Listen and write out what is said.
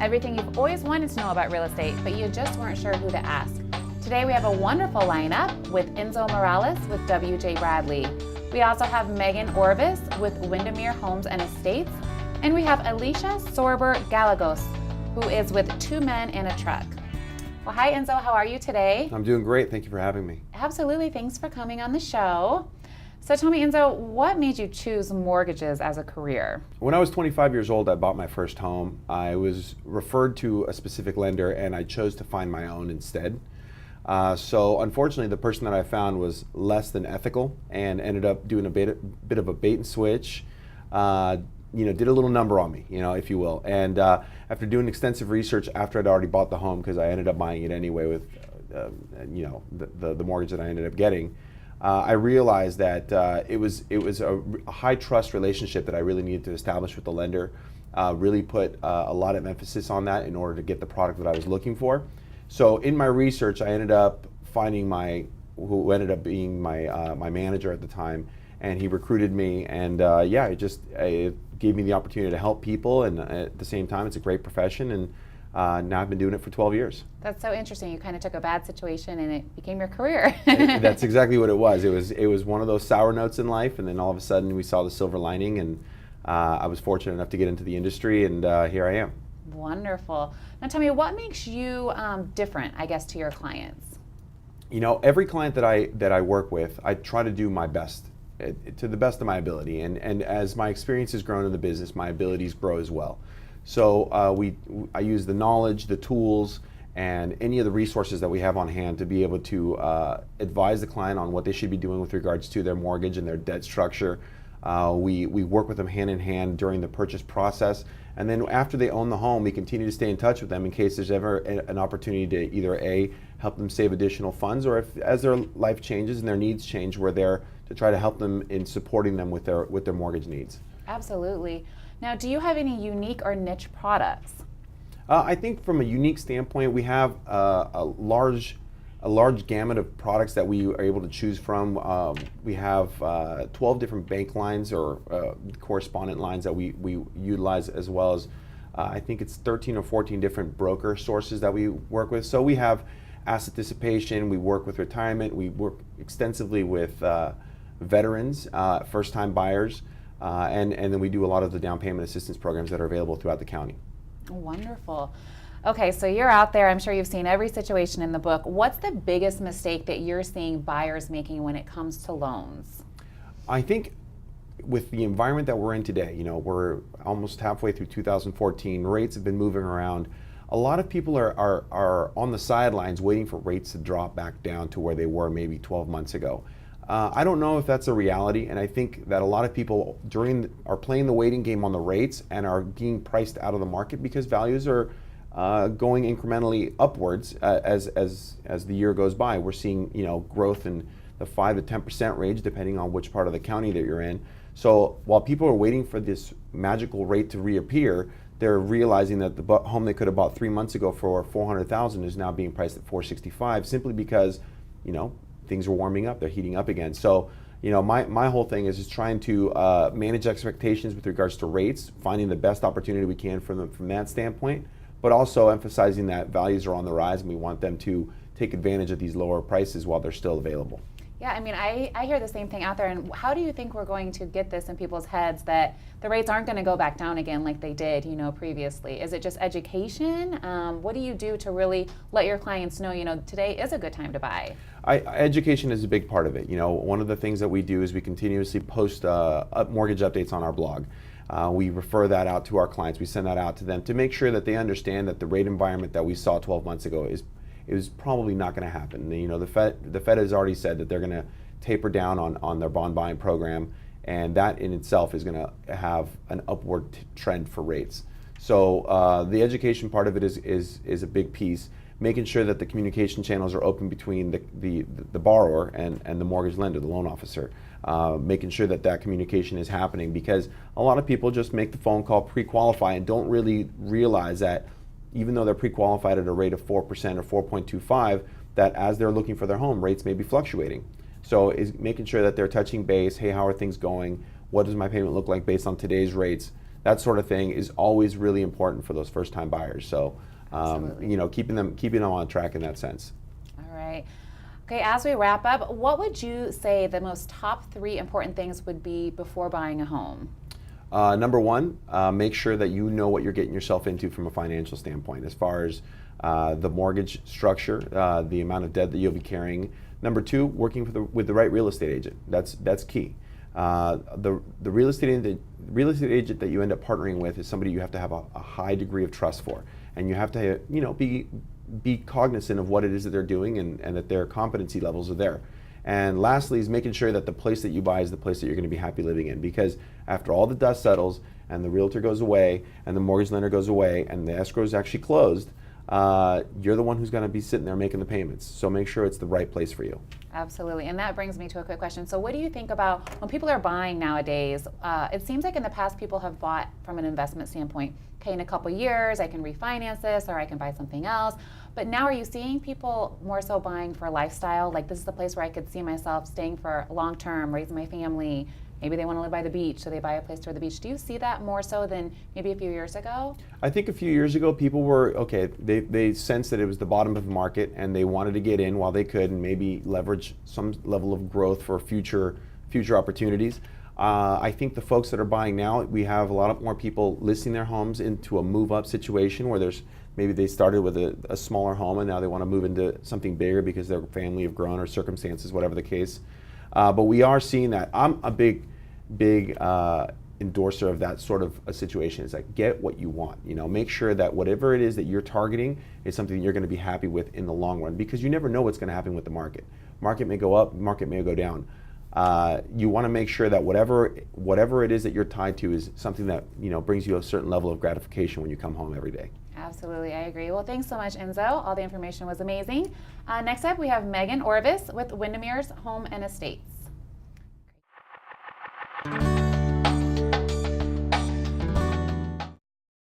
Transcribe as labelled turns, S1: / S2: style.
S1: Everything you've always wanted to know about real estate, but you just weren't sure who to ask. Today we have a wonderful lineup with Enzo Morales with W.J. Bradley. We also have Megan Orvis with Windermere Homes and Estates. And we have Alicia Sorber Galagos, who is with Two Men and a Truck. Well, hi Enzo, how are you today?
S2: I'm doing great, thank you for having me.
S1: Absolutely, thanks for coming on the show. So tell me, Enzo, what made you choose mortgages as a career?
S2: When I was 25 years old, I bought my first home. I was referred to a specific lender and I chose to find my own instead. So unfortunately, the person that I found was less than ethical and ended up doing a bit of a bait and switch. Did a little number on me, if you will. And after doing extensive research after I'd already bought the home, because I ended up buying it anyway with, the mortgage that I ended up getting, I realized that it was a high trust relationship that I really needed to establish with the lender. Really put a lot of emphasis on that in order to get the product that I was looking for. So in my research, I ended up finding who ended up being my manager at the time, and he recruited me, and it gave me the opportunity to help people, and at the same time, it's a great profession, and now I've been doing it for 12 years.
S1: That's so interesting. You kind of took a bad situation and it became your career.
S2: That's exactly what it was. It was one of those sour notes in life, and then all of a sudden we saw the silver lining, and I was fortunate enough to get into the industry, and here I am.
S1: Wonderful. Now tell me, what makes you different, I guess, to your clients?
S2: Every client that I work with, I try to do my best, to the best of my ability, and as my experience has grown in the business, my abilities grow as well. So I use the knowledge, the tools, and any of the resources that we have on hand to be able to advise the client on what they should be doing with regards to their mortgage and their debt structure. We work with them hand in hand during the purchase process, and then after they own the home, we continue to stay in touch with them in case there's ever an opportunity to either help them save additional funds, or if as their life changes and their needs change, we're there to try to help them in supporting them with their mortgage needs.
S1: Absolutely. Now, do you have any unique or niche products?
S2: I think from a unique standpoint, we have a large gamut of products that we are able to choose from. We have 12 different bank lines or correspondent lines that we utilize, as well as I think it's 13 or 14 different broker sources that we work with. So we have asset dissipation, we work with retirement, we work extensively with veterans, first-time buyers, and then we do a lot of the down payment assistance programs that are available throughout the county.
S1: Wonderful. Okay, so you're out there, I'm sure you've seen every situation in the book. What's the biggest mistake that you're seeing buyers making when it comes to loans?
S2: I think with the environment that we're in today, we're almost halfway through 2014, rates have been moving around. A lot of people are on the sidelines waiting for rates to drop back down to where they were maybe 12 months ago. I don't know if that's a reality, and I think that a lot of people are playing the waiting game on the rates and are being priced out of the market because values are going incrementally upwards as the year goes by. We're seeing growth in the 5 to 10% range depending on which part of the county that you're in. So while people are waiting for this magical rate to reappear, they're realizing that the home they could have bought 3 months ago for $400,000 is now being priced at $465,000 simply because things are warming up, they're heating up again. So my whole thing is just trying to manage expectations with regards to rates, finding the best opportunity we can for them from that standpoint, but also emphasizing that values are on the rise and we want them to take advantage of these lower prices while they're still available.
S1: Yeah, I mean, I hear the same thing out there, and how do you think we're going to get this in people's heads that the rates aren't going to go back down again like they did, previously? Is it just education? What do you do to really let your clients know, today is a good time to buy?
S2: Education is a big part of it. One of the things that we do is we continuously post mortgage updates on our blog. We refer that out to our clients. We send that out to them to make sure that they understand that the rate environment that we saw 12 months ago is probably not going to happen. The Fed has already said that they're going to taper down on their bond buying program, and that in itself is going to have an upward trend for rates. So the education part of it is a big piece. Making sure that the communication channels are open between the borrower and the mortgage lender, the loan officer. Making sure that communication is happening, because a lot of people just make the phone call, pre-qualify, and don't really realize that even though they're pre-qualified at a rate of 4% or 4.25, that as they're looking for their home, rates may be fluctuating. So is making sure that they're touching base, hey, how are things going? What does my payment look like based on today's rates? that sort of thing is always really important for those first-time buyers. So, you know, keeping them on track in that sense.
S1: All right. Okay, as we wrap up, what would you say the most top 3 important things would be before buying a home?
S2: Number one, make sure that you know what you're getting yourself into from a financial standpoint, as far as the mortgage structure, the amount of debt that you'll be carrying. Number two, working with the right real estate agent. That's key. The real estate agent that you end up partnering with is somebody you have to have a high degree of trust for, and you have to, you know, be cognizant of what it is that they're doing, and that their competency levels are there. And lastly is making sure that the place that you buy is the place that you're going to be happy living in, because after all the dust settles and the realtor goes away and the mortgage lender goes away and the escrow is actually closed, you're the one who's going to be sitting there making the payments. So make sure it's the right place for you.
S1: Absolutely. And that brings me to a quick question. So what do you think about when people are buying nowadays? It seems like in the past people have bought from an investment standpoint. Okay, in a couple years I can refinance this or I can buy something else. But now are you seeing people more so buying for lifestyle? Like, this is the place where I could see myself staying for long term, raising my family. Maybe they want to live by the beach, so they buy a place toward the beach. Do you see that more so than maybe a few years ago?
S2: I think a few years ago, people were, okay, they sensed that it was the bottom of the market and they wanted to get in while they could and maybe leverage some level of growth for future opportunities. I think the folks that are buying now, we have a lot more people listing their homes into a move-up situation where maybe they started with a smaller home and now they want to move into something bigger because their family have grown or circumstances, whatever the case. But we are seeing that. I'm a big endorser of that sort of a situation. It's like, get what you want. You know, make sure that whatever it is that you're targeting is something that you're going to be happy with in the long run, because you never know what's going to happen with the market. Market may go up, market may go down. You want to make sure that whatever it is that you're tied to is something that, you know, brings you a certain level of gratification when you come home every day.
S1: Absolutely, I agree. Well, thanks so much, Enzo. All the information was amazing. Next up, we have Megan Orvis with Windermere's Home and Estates.